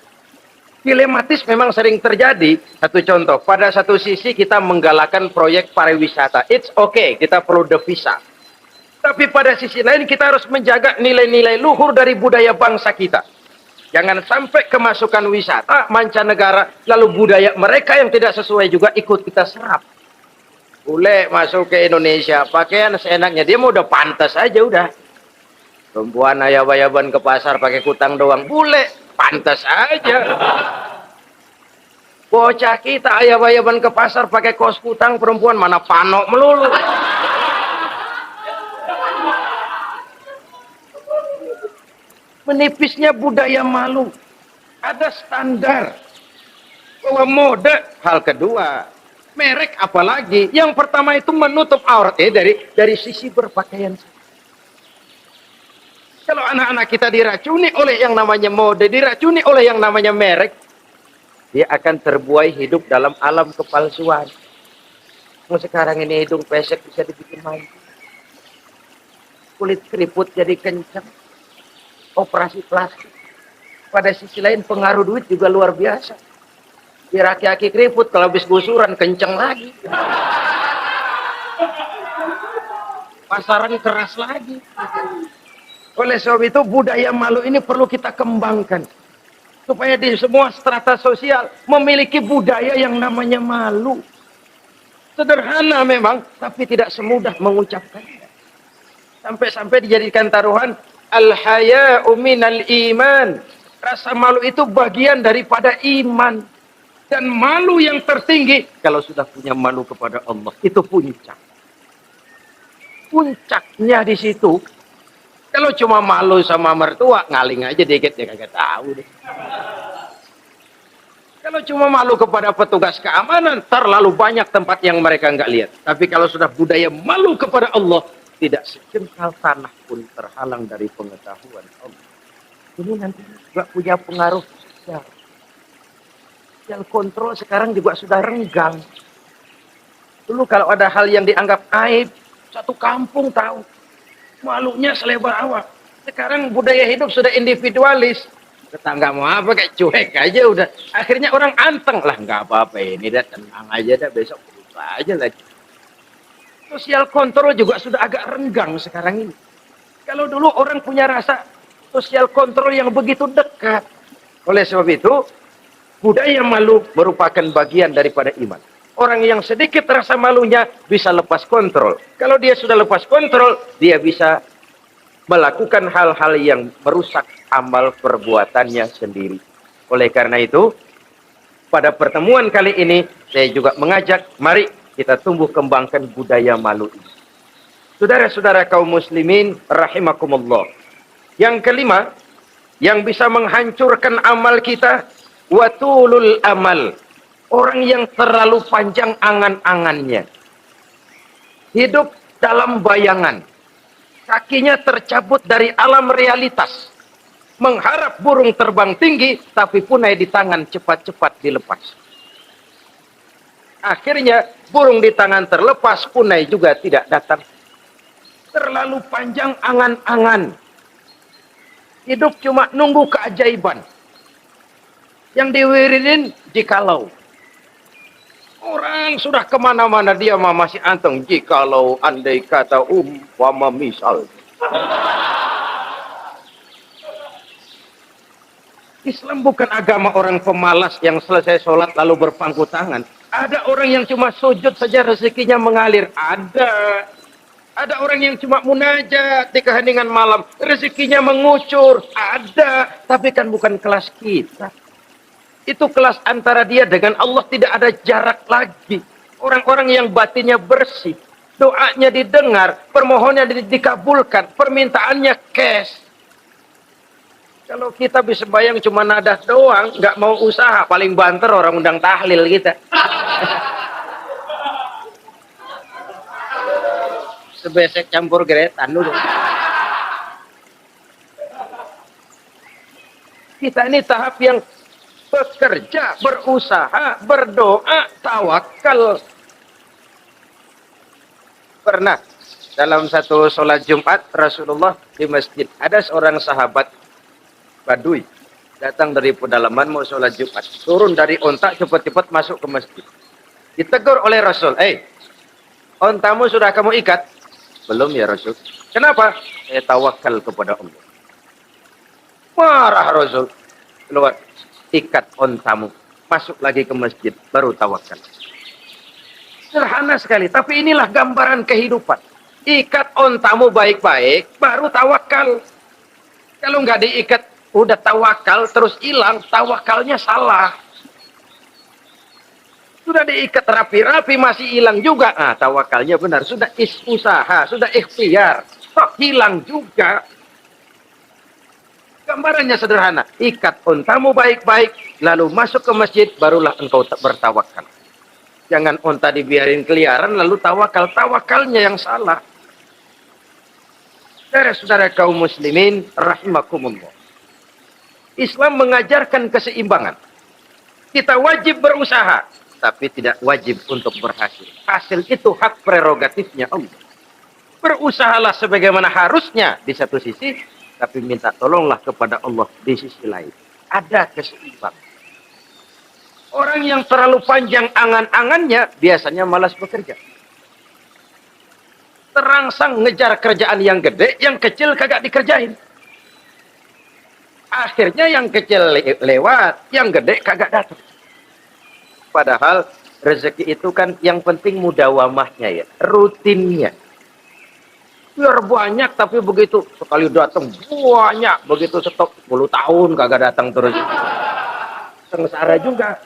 dilematis memang sering terjadi. Satu contoh, pada satu sisi kita menggalakkan proyek pariwisata. It's okay, kita perlu devisa. Tapi pada sisi lain kita harus menjaga nilai-nilai luhur dari budaya bangsa kita. Jangan sampai kemasukan wisata mancanegara, lalu budaya mereka yang tidak sesuai juga ikut kita serap. Bule masuk ke Indonesia, pakaian seenaknya, dia mau udah pantas aja udah. Perempuan ayab-ayaban ke pasar pakai kutang doang, bule pantas aja. Bocah kita ayab-ayaban ke pasar pakai kos kutang, perempuan mana panok melulu. Menipisnya budaya malu. Ada standar bahwa mode hal kedua, merek apalagi. Yang pertama itu menutup auratnya dari sisi berpakaian. Kalau anak-anak kita diracuni oleh yang namanya mode, diracuni oleh yang namanya merek, dia akan terbuai hidup dalam alam kepalsuan. Sekarang ini hidung pesek bisa dibikin main. Kulit keriput jadi kencang. Operasi plastik. Pada sisi lain pengaruh duit juga luar biasa. Di aki-aki keriput kalau habis gusuran kenceng lagi. Pasaran keras lagi. Oleh sebab itu budaya malu ini perlu kita kembangkan. Supaya di semua strata sosial memiliki budaya yang namanya malu. Sederhana memang, tapi tidak semudah mengucapkannya. Sampai-sampai dijadikan taruhan al-haya'u minal iman. Rasa malu itu bagian daripada iman. Dan malu yang tertinggi, kalau sudah punya malu kepada Allah, itu puncak. Puncaknya di situ. Kalau cuma malu sama mertua, ngaling aja dikit, ya kagak tahu deh. Kalau cuma malu kepada petugas keamanan, terlalu banyak tempat yang mereka nggak lihat. Tapi kalau sudah budaya malu kepada Allah, tidak sejengkal tanah pun terhalang dari pengetahuan Allah. Ini nanti juga punya pengaruh sosial. Yang kontrol sekarang juga sudah renggang. Dulu kalau ada hal yang dianggap aib, satu kampung tahu. Malunya selebar awak. Sekarang budaya hidup sudah individualis. Tetangga mau apa kayak cuek aja udah. Akhirnya orang anteng lah, nggak apa-apa ini dah, tenang aja dah, besok berubah aja lagi. Sosial kontrol juga sudah agak renggang sekarang ini. Kalau dulu orang punya rasa sosial kontrol yang begitu dekat. Oleh sebab itu, budaya malu merupakan bagian daripada iman. Orang yang sedikit rasa malunya bisa lepas kontrol. Kalau dia sudah lepas kontrol, dia bisa melakukan hal-hal yang merusak amal perbuatannya sendiri. Oleh karena itu, pada pertemuan kali ini, saya juga mengajak, mari kita tumbuh kembangkan budaya malu ini. Saudara-saudara kaum muslimin rahimakumullah. Yang kelima, yang bisa menghancurkan amal kita, watulul amal. Orang yang terlalu panjang angan-angannya. Hidup dalam bayangan. Kakinya tercabut dari alam realitas. Mengharap burung terbang tinggi, tapi punai di tangan cepat-cepat dilepas. Akhirnya burung di tangan terlepas, punai juga tidak datang. Terlalu panjang angan-angan. Hidup cuma nunggu keajaiban. Yang diwiridin jikalau. Orang sudah kemana-mana, dia masih anteng. Jikalau, andai kata, umpama misal. Islam bukan agama orang pemalas yang selesai sholat lalu berpangku tangan. Ada orang yang cuma sujud saja rezekinya mengalir. Ada. Ada orang yang cuma munajat di keheningan malam. Rezekinya mengucur. Ada. Tapi kan bukan kelas kita. Itu kelas antara dia dengan Allah, tidak ada jarak lagi. Orang-orang yang batinnya bersih. Doanya didengar. Permohonannya dikabulkan. Permintaannya cash. Kalau kita bisa bayang cuma nada doang, nggak mau usaha, paling banter orang undang tahlil kita. sebesek campur geretan dulu. Kita ini tahap yang bekerja, berusaha, berdoa, tawakal. Pernah dalam satu sholat Jumat Rasulullah di masjid, ada seorang sahabat Badui datang dari pedalaman mau sholat Jumat, turun dari onta cepat-cepat masuk ke masjid. Ditegur oleh Rasul, ontamu sudah kamu ikat? Belum ya Rasul. Kenapa? Saya tawakal kepada Allah. Marah Rasul. Keluar, ikat ontamu, masuk lagi ke masjid, baru tawakal. Sederhana sekali, tapi inilah gambaran kehidupan. Ikat ontamu baik-baik, baru tawakal. Kalau nggak diikat, udah tawakal, terus hilang, tawakalnya salah. Sudah diikat rapi-rapi, masih hilang juga. Nah, tawakalnya benar. Sudah usaha, sudah ikhtiar, kok hilang juga. Gambarannya sederhana. Ikat ontamu baik-baik, lalu masuk ke masjid, barulah engkau bertawakal. Jangan onta dibiarin keliaran, lalu tawakal. Tawakalnya yang salah. Saudara-saudara kaum muslimin, rahimakumullah. Islam mengajarkan keseimbangan. Kita wajib berusaha, tapi tidak wajib untuk berhasil. Hasil itu hak prerogatifnya Allah. Berusahalah sebagaimana harusnya di satu sisi, tapi minta tolonglah kepada Allah di sisi lain. Ada keseimbangan. Orang yang terlalu panjang angan-angannya biasanya malas bekerja. Terangsang ngejar kerjaan yang gede, yang kecil kagak dikerjain. Akhirnya yang kecil lewat, yang gede kagak datang. Padahal rezeki itu kan yang penting mudawamahnya ya, rutinnya. Biar banyak tapi begitu sekali datang banyak, begitu stop 10 tahun kagak datang terus. Sengsara juga.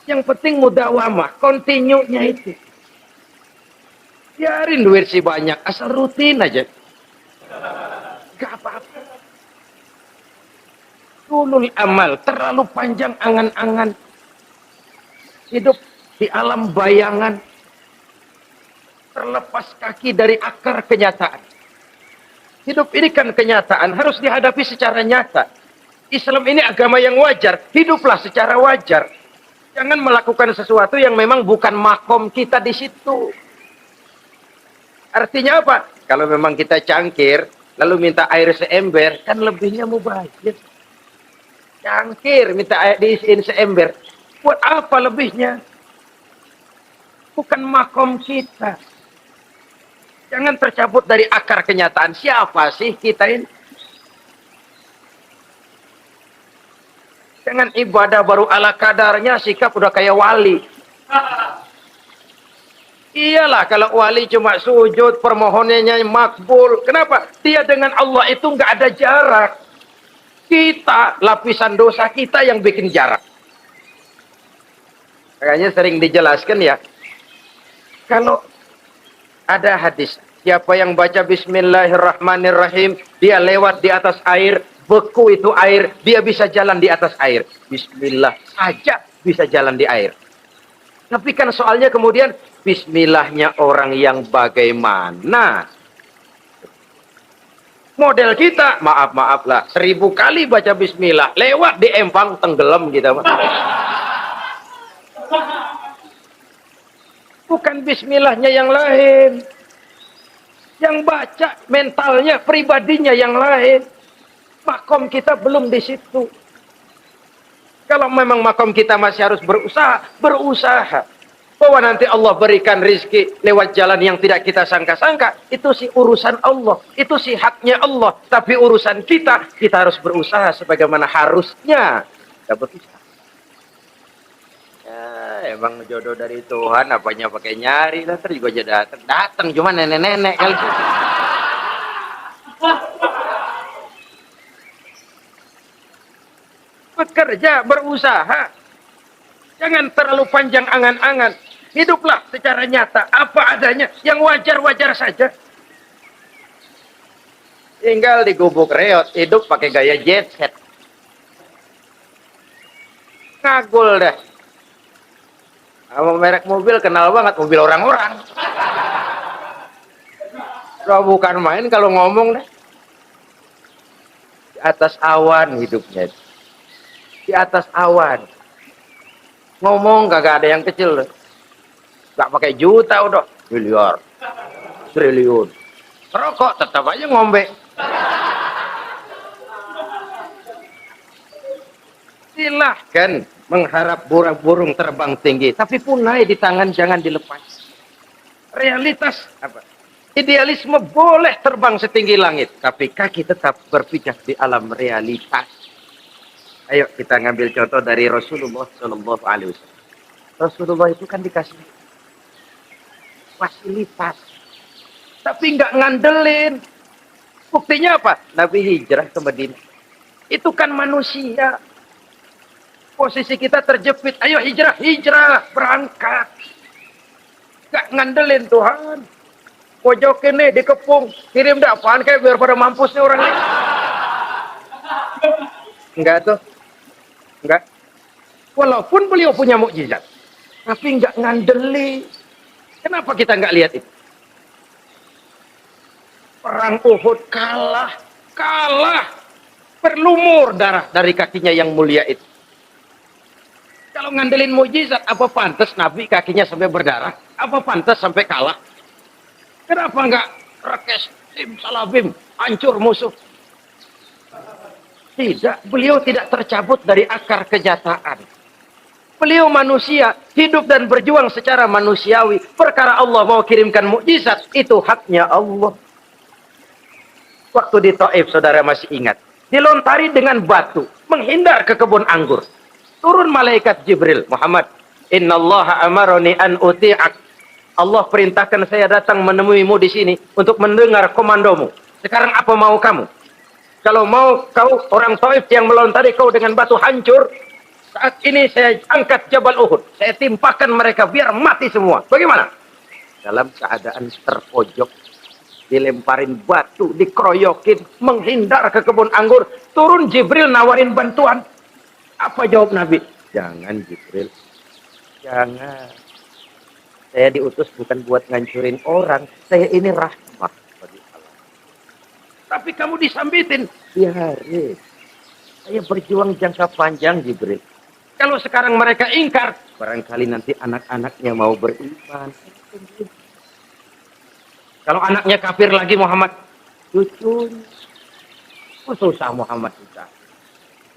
Yang penting mudawamah, continue-nya itu. Biarin duit sih banyak, asal rutin aja. Gak apa-apa. Tulul amal, terlalu panjang angan-angan. Hidup di alam bayangan. Terlepas kaki dari akar kenyataan. Hidup ini kan kenyataan, harus dihadapi secara nyata. Islam ini agama yang wajar, hiduplah secara wajar. Jangan melakukan sesuatu yang memang bukan makom kita di situ. Artinya apa? Kalau memang kita cangkir, lalu minta air seember, kan lebihnya mubazir. Cangkir, minta air diisiin seember. Buat apa lebihnya? Bukan makom kita. Jangan tercabut dari akar kenyataan. Siapa sih kita ini? Jangan ibadah baru ala kadarnya, sikap udah kayak wali. Iyalah kalau wali cuma sujud, permohonannya makbul. Kenapa? Dia dengan Allah itu nggak ada jarak. Kita, lapisan dosa kita yang bikin jarak. Makanya sering dijelaskan ya. Kalau ada hadis, siapa yang baca Bismillahirrahmanirrahim, dia lewat di atas air, beku itu air, dia bisa jalan di atas air. Bismillah saja bisa jalan di air. Tapi kan soalnya kemudian, Bismillahnya orang yang bagaimana? Model kita, maaf lah, 1000 kali baca Bismillah, lewat di empang tenggelam kita. Bukan Bismillahnya yang lain. Yang baca mentalnya, pribadinya yang lain. Makom kita belum di situ. Kalau memang makom kita masih harus berusaha. Bahwa nanti Allah berikan rizki lewat jalan yang tidak kita sangka-sangka. Itu sih urusan Allah. Itu sih haknya Allah. Tapi urusan kita harus berusaha sebagaimana harusnya. Kita berusaha. Ya, emang jodoh dari Tuhan, apanya pakai nyari. Nanti juga aja datang cuma nenek-nenek kali. Bekerja, berusaha. Jangan terlalu panjang angan-angan. Hiduplah secara nyata, apa adanya, yang wajar-wajar saja. Tinggal di gubuk reot, hidup pakai gaya jet set. Ngagul dah. Sama merek mobil kenal banget, mobil orang-orang. Udah bukan main kalau ngomong deh. Di atas awan hidupnya. Di atas awan. Ngomong gak ada yang kecil. Gak pakai juta udah. Miliar. Triliun. Rokok tetap aja ngombe. Silahkan mengharap burung terbang tinggi. Tapi punai di tangan jangan dilepas. Realitas apa? Idealisme boleh terbang setinggi langit. Tapi kaki tetap berpijak di alam realitas. Ayo kita ngambil contoh dari Rasulullah Shallallahu Alaihi Wasallam. Rasulullah itu kan dikasih fasilitas. Tapi nggak ngandelin. Buktinya apa? Nabi hijrah ke Madinah. Itu kan manusia. Posisi kita terjepit. Ayo hijrah, hijrah, berangkat. Gak ngandelin Tuhan. Pojokin nih, dikepung. Kirim dah, apaan kayak biar pada mampus nih orang ini. Enggak tuh. Enggak. Walaupun beliau punya mukjizat. Tapi enggak ngandelin. Kenapa kita enggak lihat itu? Perang Uhud kalah. Kalah. Berlumur darah dari kakinya yang mulia itu. Kalau ngandelin mukjizat, apa pantas Nabi kakinya sampai berdarah? Apa pantas sampai kalah? Kenapa enggak rekes, tim, salabim, hancur musuh? Tidak, beliau tidak tercabut dari akar kenyataan. Beliau manusia, hidup dan berjuang secara manusiawi. Perkara Allah mau kirimkan mukjizat, itu haknya Allah. Waktu di Taif, saudara masih ingat. Dilontari dengan batu, menghindar ke kebun anggur. Turun malaikat Jibril, Muhammad, innallaha amaroni an uti'ak. Allah perintahkan saya datang menemuimu di sini untuk mendengar komandomu. Sekarang apa mau kamu? Kalau mau kau orang Taif yang melontari kau dengan batu hancur, saat ini saya angkat Jabal Uhud. Saya timpakan mereka biar mati semua. Bagaimana? Dalam keadaan terpojok, dilemparin batu, dikeroyokin, menghindar ke kebun anggur. Turun Jibril nawarin bantuan. Apa jawab Nabi? Jangan Jibril. Jangan. Saya diutus bukan buat ngancurin orang. Saya ini rahmat bagi Allah. Tapi kamu disambitin. Biarin. Saya berjuang jangka panjang Jibril. Kalau sekarang mereka ingkar, barangkali nanti anak-anaknya mau beriman. Kalau anaknya kafir lagi Muhammad, cucunya. Oh, susah Muhammad susah.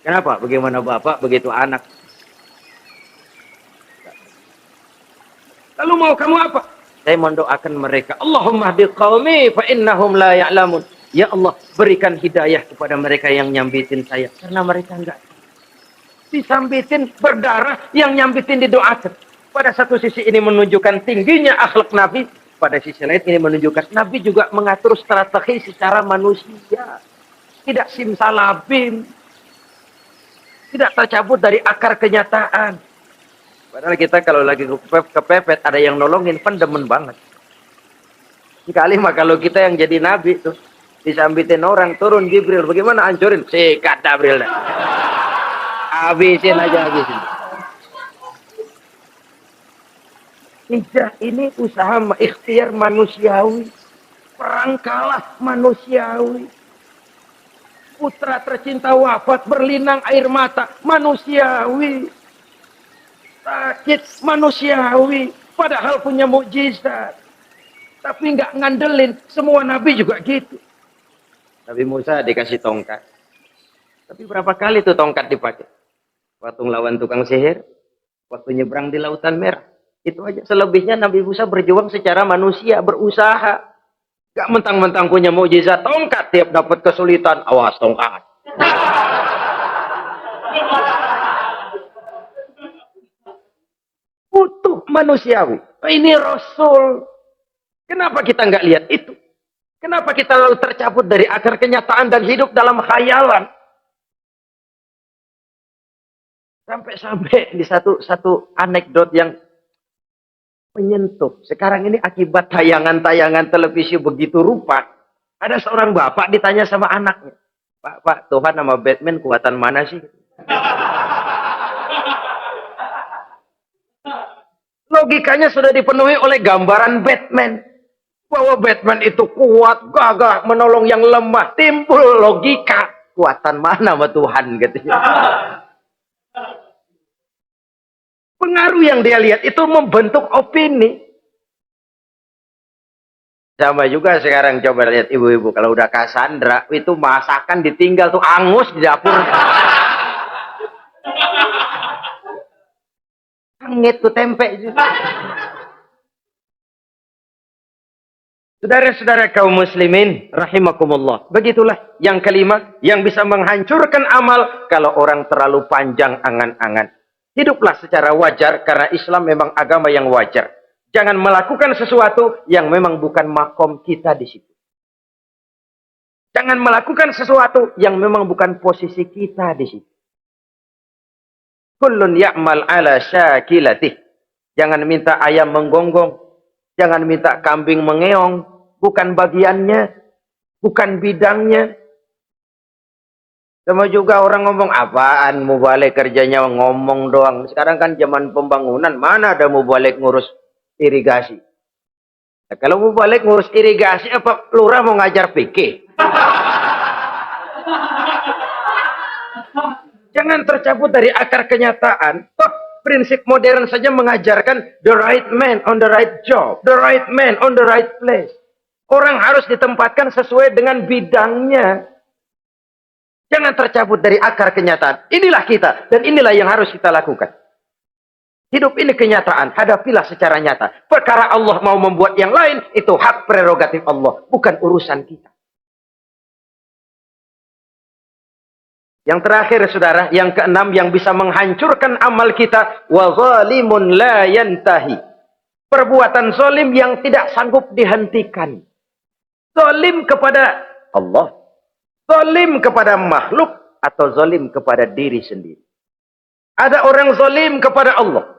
Kenapa? Bagaimana bapak, begitu anak. Lalu mau kamu apa? Saya mendoakan mereka. Allahumma hdi qaumi fa innahum la ya'lamun. Ya Allah, berikan hidayah kepada mereka yang nyambitin saya. Karena mereka enggak. Disambitin berdarah, yang nyambitin didoakan. Pada satu sisi ini menunjukkan tingginya akhlak Nabi. Pada sisi lain ini menunjukkan Nabi juga mengatur strategi secara manusia. Tidak simsalabim. Tidak tercabut dari akar kenyataan. Padahal kita kalau lagi kepepet, ada yang nolongin, kan demen banget. Sekali mah kalau kita yang jadi nabi tuh, disambitin orang, turun Jibril, bagaimana hancurin? Sikat Jibril dah. Habisin aja, habisin. Hijrah ini usaha ikhtiar manusiawi. Perang kalah manusiawi. Putra tercinta wafat, berlinang air mata, manusiawi. Sakit, manusiawi. Padahal punya mukjizat. Tapi nggak ngandelin. Semua nabi juga gitu. Nabi Musa dikasih tongkat. Tapi berapa kali tuh tongkat dipakai? Waktu ngelawan tukang sihir, waktu nyebrang di Lautan Merah. Itu aja. Selebihnya Nabi Musa berjuang secara manusia, berusaha. Gak mentang-mentang punya mukjizat tongkat, tiap dapat kesulitan, awas tongkat. Utuh manusiawi. Ini Rasul. Kenapa kita nggak lihat itu? Kenapa kita lalu tercabut dari akar kenyataan dan hidup dalam khayalan? Sampai-sampai di satu anekdot yang menyentuh. Sekarang ini akibat tayangan-tayangan televisi begitu rupa. Ada seorang bapak ditanya sama anaknya. Pak, Tuhan sama Batman kuatan mana sih? Logikanya sudah dipenuhi oleh gambaran Batman. Bahwa Batman itu kuat, gagah, menolong yang lemah. Timbul logika. Kuatan mana sama Tuhan katanya. Pengaruh yang dia lihat itu membentuk opini. Sama juga sekarang coba lihat ibu-ibu. Kalau udah Cassandra, itu masakan ditinggal tuh angus di dapur. Angit tuh tempe. Saudara-saudara kaum muslimin, rahimakumullah. Begitulah yang kelima, yang bisa menghancurkan amal kalau orang terlalu panjang angan-angan. Hiduplah secara wajar karena Islam memang agama yang wajar. Jangan melakukan sesuatu yang memang bukan makom kita di situ. Jangan melakukan sesuatu yang memang bukan posisi kita di situ. Kullun ya'mal ala syakilatih. Jangan minta ayam menggonggong. Jangan minta kambing mengeong. Bukan bagiannya. Bukan bidangnya. Sama juga orang ngomong, apaan mubalik kerjanya ngomong doang. Sekarang kan zaman pembangunan. Mana ada mubalik ngurus irigasi. Nah, kalau mubalik ngurus irigasi, apa lurah mau ngajar fikih? Jangan tercabut dari akar kenyataan. Toh, prinsip modern saja mengajarkan the right man on the right job. The right man on the right place. Orang harus ditempatkan sesuai dengan bidangnya. Jangan tercabut dari akar kenyataan. Inilah kita. Dan inilah yang harus kita lakukan. Hidup ini kenyataan. Hadapilah secara nyata. Perkara Allah mau membuat yang lain. Itu hak prerogatif Allah. Bukan urusan kita. Yang terakhir saudara. Yang keenam yang bisa menghancurkan amal kita. Wa zalimun la yantahi. Perbuatan zalim yang tidak sanggup dihentikan. Zalim kepada Allah. Zalim kepada makhluk. Atau zalim kepada diri sendiri. Ada orang zalim kepada Allah.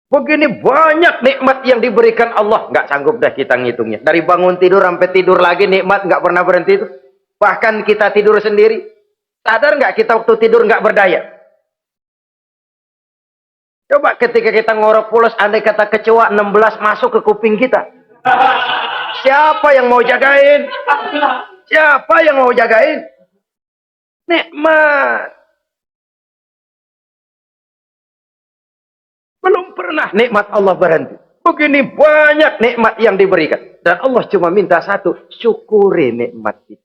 Begini banyak nikmat yang diberikan Allah. Nggak sanggup dah kita ngitungnya. Dari bangun tidur sampai tidur lagi nikmat nggak pernah berhenti itu. Bahkan kita tidur sendiri. Sadar nggak kita waktu tidur nggak berdaya? Coba ketika kita ngorok pulas, andai kata kecoa 16 masuk ke kuping kita. Siapa yang mau jagain? Siapa yang mau jagain? Nikmat. Belum pernah nikmat Allah berhenti. Begini banyak nikmat yang diberikan. Dan Allah cuma minta satu. Syukuri nikmat itu.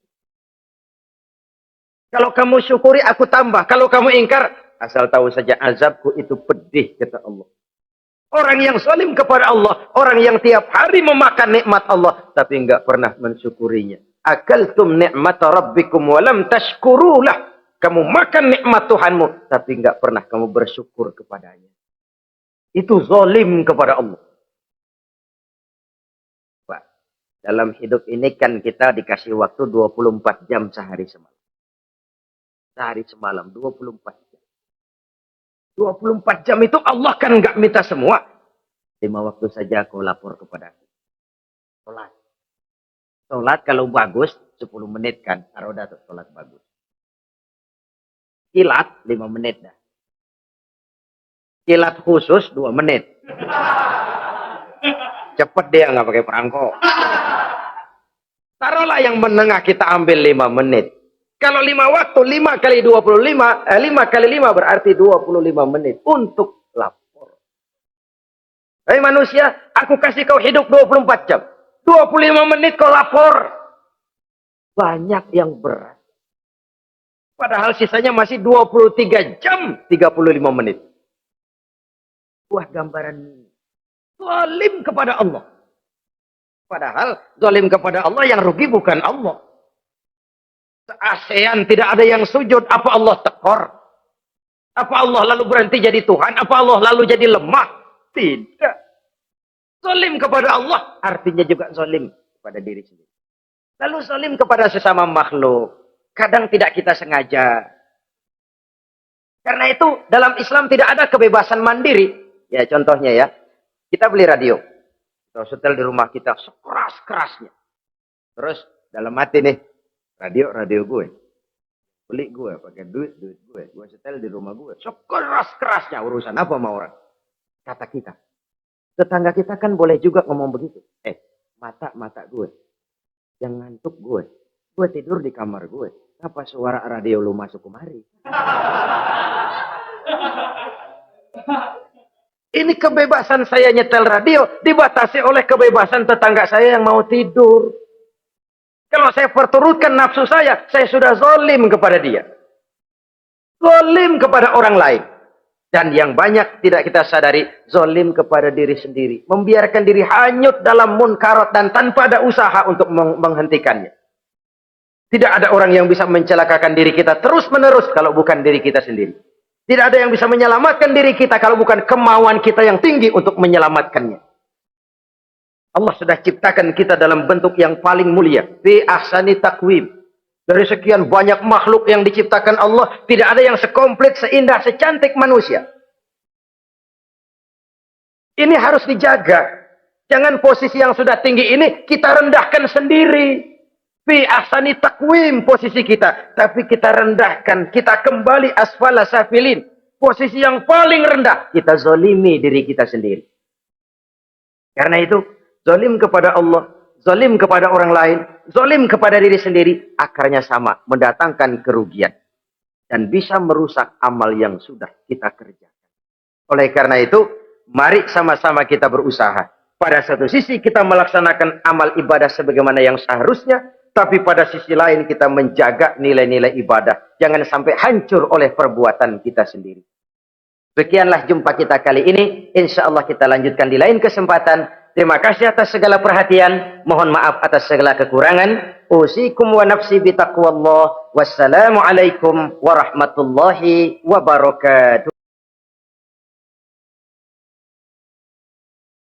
Kalau kamu syukuri, aku tambah. Kalau kamu ingkar, asal tahu saja azabku itu pedih, kata Allah. Orang yang zalim kepada Allah. Orang yang tiap hari memakan nikmat Allah. Tapi enggak pernah mensyukurinya. Akaltum ni'mata rabbikum walam tashkurulah. Kamu makan nikmat Tuhanmu. Tapi enggak pernah kamu bersyukur kepadanya. Itu zalim kepada Allah. Pak, dalam hidup ini kan kita dikasih waktu 24 jam sehari semalam. Sehari semalam, 24 jam. 24 jam itu Allah kan nggak minta semua. 5 waktu saja kau lapor kepada aku. Sholat. Sholat kalau bagus, 10 menit kan. Taruh dah tuh sholat bagus. Kilat, 5 menit dah. Kilat khusus 2 menit. Cepet dia nggak pakai perangko. Taruhlah yang menengah kita ambil 5 menit. Kalau 5 waktu, 5 kali 25, 5 kali 5 berarti 25 menit untuk lapor. Hei manusia, aku kasih kau hidup 24 jam. 25 menit kau lapor. Banyak yang berat. Padahal sisanya masih 23 jam 35 menit. Buah gambaran zalim kepada Allah. Padahal zalim kepada Allah yang rugi bukan Allah. Se-ASEAN tidak ada yang sujud. Apa Allah tekor? Apa Allah lalu berhenti jadi Tuhan? Apa Allah lalu jadi lemah? Tidak. Zalim kepada Allah artinya juga zalim kepada diri sendiri. Lalu zalim kepada sesama makhluk. Kadang tidak kita sengaja. Karena itu dalam Islam tidak ada kebebasan mandiri. Ya contohnya ya, kita beli radio, kita setel di rumah kita sekeras-kerasnya. Terus dalam hati nih, radio gue, beli gue, pakai duit gue setel di rumah gue, sekeras-kerasnya. Urusan apa sama orang? Kata kita, tetangga kita kan boleh juga ngomong begitu. mata gue. Yang ngantuk gue. Gue tidur di kamar gue. Apa suara radio lu masuk kemari? Ini kebebasan saya nyetel radio dibatasi oleh kebebasan tetangga saya yang mau tidur. Kalau saya perturutkan nafsu saya sudah zalim kepada dia. Zalim kepada orang lain. Dan yang banyak tidak kita sadari, zalim kepada diri sendiri. Membiarkan diri hanyut dalam munkarat dan tanpa ada usaha untuk menghentikannya. Tidak ada orang yang bisa mencelakakan diri kita terus-menerus kalau bukan diri kita sendiri. Tidak ada yang bisa menyelamatkan diri kita kalau bukan kemauan kita yang tinggi untuk menyelamatkannya. Allah sudah ciptakan kita dalam bentuk yang paling mulia. Fi ahsani taqwim. Dari sekian banyak makhluk yang diciptakan Allah, tidak ada yang sekomplit, seindah, secantik manusia. Ini harus dijaga. Jangan posisi yang sudah tinggi ini kita rendahkan sendiri. Fi ahsani taqwim posisi kita. Tapi kita rendahkan. Kita kembali asfala safilin. Posisi yang paling rendah. Kita zalimi diri kita sendiri. Karena itu, zalim kepada Allah, zalim kepada orang lain, zalim kepada diri sendiri, akarnya sama, mendatangkan kerugian. Dan bisa merusak amal yang sudah kita kerjakan. Oleh karena itu, mari sama-sama kita berusaha. Pada satu sisi kita melaksanakan amal ibadah sebagaimana yang seharusnya, tapi pada sisi lain kita menjaga nilai-nilai ibadah. Jangan sampai hancur oleh perbuatan kita sendiri. Sekianlah jumpa kita kali ini. Insya Allah kita lanjutkan di lain kesempatan. Terima kasih atas segala perhatian. Mohon maaf atas segala kekurangan. Usikum wa nafsi bitaqwallah. Wassalamualaikum warahmatullahi wabarakatuh.